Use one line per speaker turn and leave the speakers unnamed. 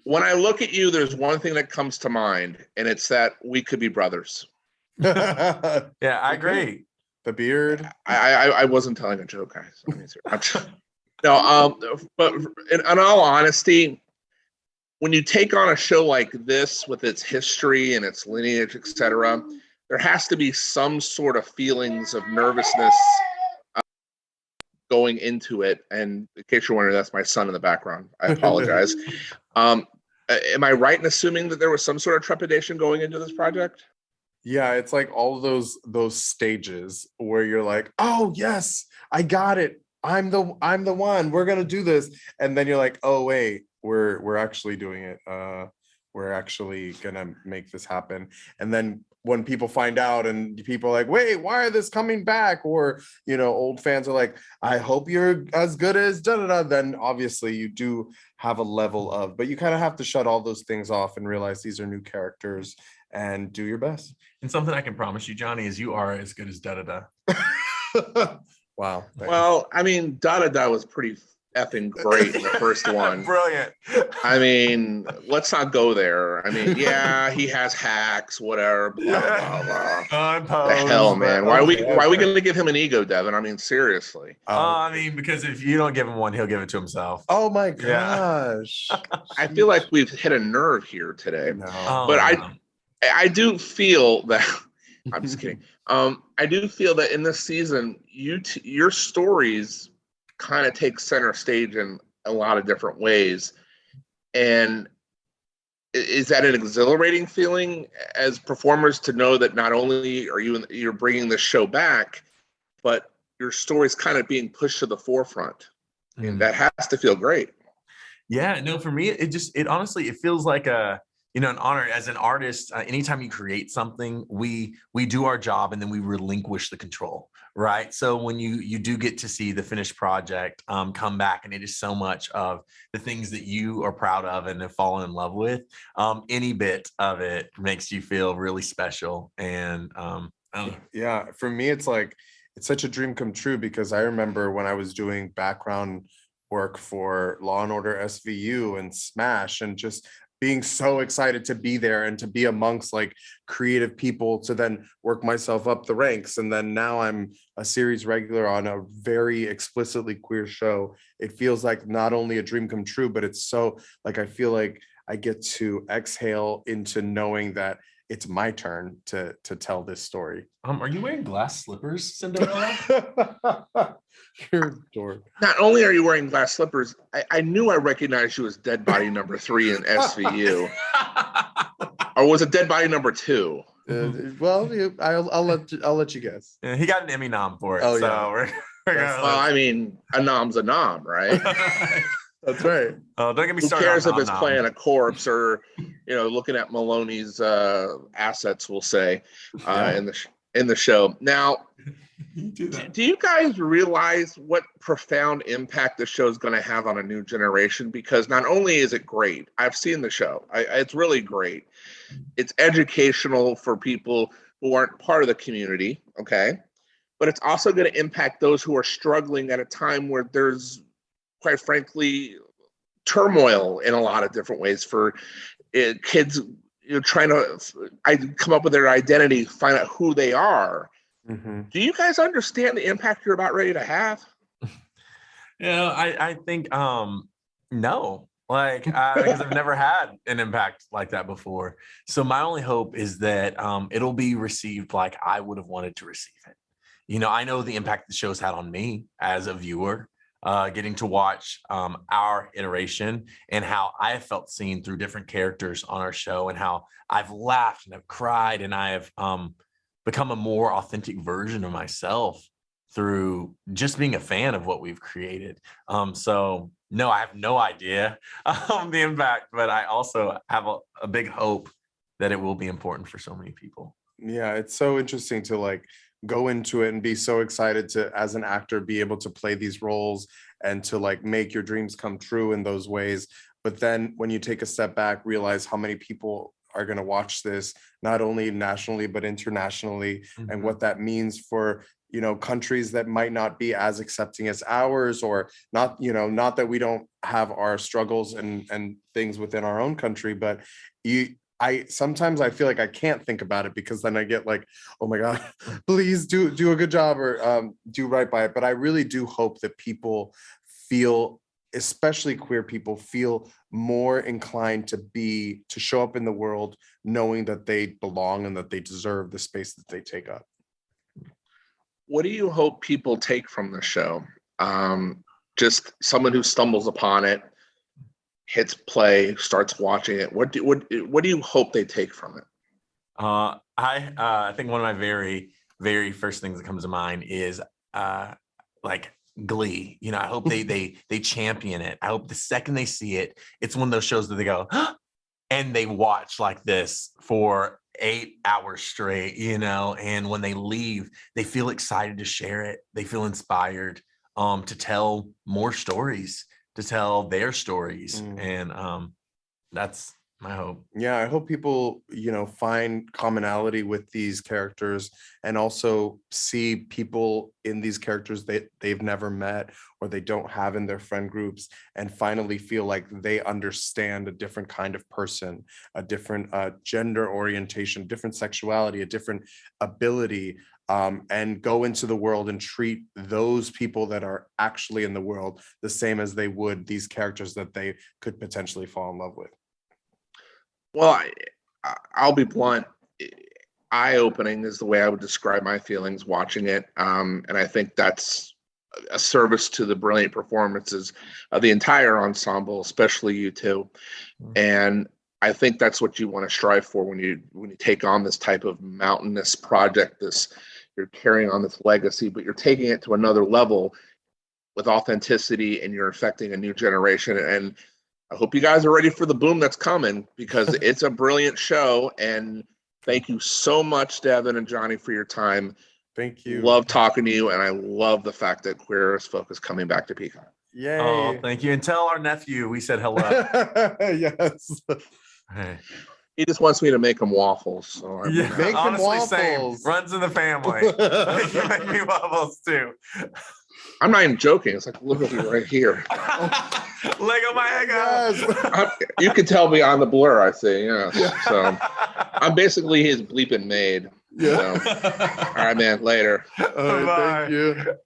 When I look at you, there's one thing that comes to mind, and it's that we could be brothers.
Yeah, I agree.
The beard.
I wasn't telling a joke, guys. No, but in all honesty, when you take on a show like this with its history and its lineage, etc., there has to be some sort of feelings of nervousness going into it. And in case you're wondering, that's my son in the background. I apologize. Am I right in assuming that there was some sort of trepidation going into this project?
Yeah, it's like all of those stages where you're like, oh yes, I got it. I'm the one. We're gonna do this, and then you're like, oh wait, we're actually doing it. We're actually gonna make this happen. And then when people find out, and people are like, wait, why are this coming back? Or old fans are like, I hope you're as good as da da da. Then obviously you do have a level of, but you kind of have to shut all those things off and realize these are new characters and do your best.
And something I can promise you, Johnny, is you are as good as da da da.
Wow.
Well, I mean, da da da was pretty effing great in the first one.
Brilliant.
I mean, let's not go there. I mean, yeah, he has hacks, whatever. Blah blah blah. The hell, man. Why are we going to give him an ego, Devin? I mean, seriously.
I mean, because if you don't give him one, he'll give it to himself.
Oh my gosh.
I feel like we've hit a nerve here today.
No.
But I do feel that I'm just kidding. I do feel that in this season, your stories kind of take center stage in a lot of different ways. And is that an exhilarating feeling as performers to know that not only are you're bringing the show back, but your story's kind of being pushed to the forefront? I mean, that has to feel great.
Yeah, no, for me, it honestly, it feels like an honor as an artist. Anytime you create something, we do our job and then we relinquish the control, right? So when you do get to see the finished project come back, and it is so much of the things that you are proud of and have fallen in love with, any bit of it makes you feel really special. And
yeah, for me, it's like, it's such a dream come true, because I remember when I was doing background work for Law and Order SVU and Smash, and just being so excited to be there and to be amongst like creative people, to then work myself up the ranks. And then now I'm a series regular on a very explicitly queer show. It feels like not only a dream come true, but it's so like, I feel like I get to exhale into knowing that it's my turn to tell this story.
Are you wearing glass slippers, Cinderella?
You're a dork.
Not only are you wearing glass slippers, I knew I recognized you as dead body number 3 in SVU. Or was it dead body number 2?
Well, I'll let you guess.
Yeah, he got an Emmy nom for it.
Oh,
so
yeah.
we're
Well, I mean, a nom's a nom, right?
That's right.
Oh, don't get me
Who
started.
cares
on
if it's
nom.
playing a corpse or, looking at Maloney's assets, we'll say, in the show. Now, do you guys realize what profound impact the show is going to have on a new generation? Because not only is it great, I've seen the show. It's really great. It's educational for people who aren't part of the community, okay? But it's also going to impact those who are struggling at a time where there's, quite frankly, turmoil in a lot of different ways for kids, trying to come up with their identity, find out who they are. Mm-hmm. Do you guys understand the impact you're about ready to have?
I think no, like because I've never had an impact like that before. So my only hope is that it'll be received like I would have wanted to receive it. I know the impact the show's had on me as a viewer. Getting to watch our iteration and how I have felt seen through different characters on our show, and how I've laughed and I've cried, and I have become a more authentic version of myself through just being a fan of what we've created. So no, I have no idea the impact, but I also have a big hope that it will be important for so many people.
Yeah, it's so interesting to like go into it and be so excited to, as an actor, be able to play these roles and to like make your dreams come true in those ways. But then when you take a step back, realize how many people are going to watch this, not only nationally, but internationally, and what that means for countries that might not be as accepting as ours, or not, not that we don't have our struggles and things within our own country, but I sometimes I feel like I can't think about it, because then I get like, oh my God, please do a good job, or do right by it. But I really do hope that people feel, especially queer people, feel more inclined to show up in the world knowing that they belong and that they deserve the space that they take up.
What do you hope people take from the show? Just someone who stumbles upon it, hits play, starts watching it. What do you hope they take from it?
I think one of my very, very first things that comes to mind is like Glee. I hope they champion it. I hope the second they see it, it's one of those shows that they go, huh? And they watch like this for 8 hours straight, and when they leave, they feel excited to share it. They feel inspired to tell more stories, to tell their stories. And that's my hope.
Yeah, I hope people, find commonality with these characters, and also see people in these characters that they've never met or they don't have in their friend groups, and finally feel like they understand a different kind of person, a different gender orientation, different sexuality, a different ability, and go into the world and treat those people that are actually in the world the same as they would these characters that they could potentially fall in love with.
Well, I'll be blunt. Eye-opening is the way I would describe my feelings watching it. And I think that's a service to the brilliant performances of the entire ensemble, especially you two. And I think that's what you want to strive for when you take on this type of mountainous project. You're carrying on this legacy, but you're taking it to another level with authenticity, and you're affecting a new generation. And I hope you guys are ready for the boom that's coming, because it's a brilliant show. And thank you so much, Devin and Johnny, for your time.
Thank you.
Love talking to you, and I love the fact that Queer as Folk is coming back to Peacock.
Yay.
Oh, thank you. And tell our nephew we said hello.
Yes.
Hey.
He just wants me to make him waffles. So
Yeah, make him waffles.
Same. Runs in the family. You make me waffles too.
I'm not even joking. It's like literally right here.
Lego my egg. Yes.
You can tell beyond the blur, I see. Yeah. So I'm basically his bleeping maid. Yeah. So. All right, man. Later.
All right, thank you.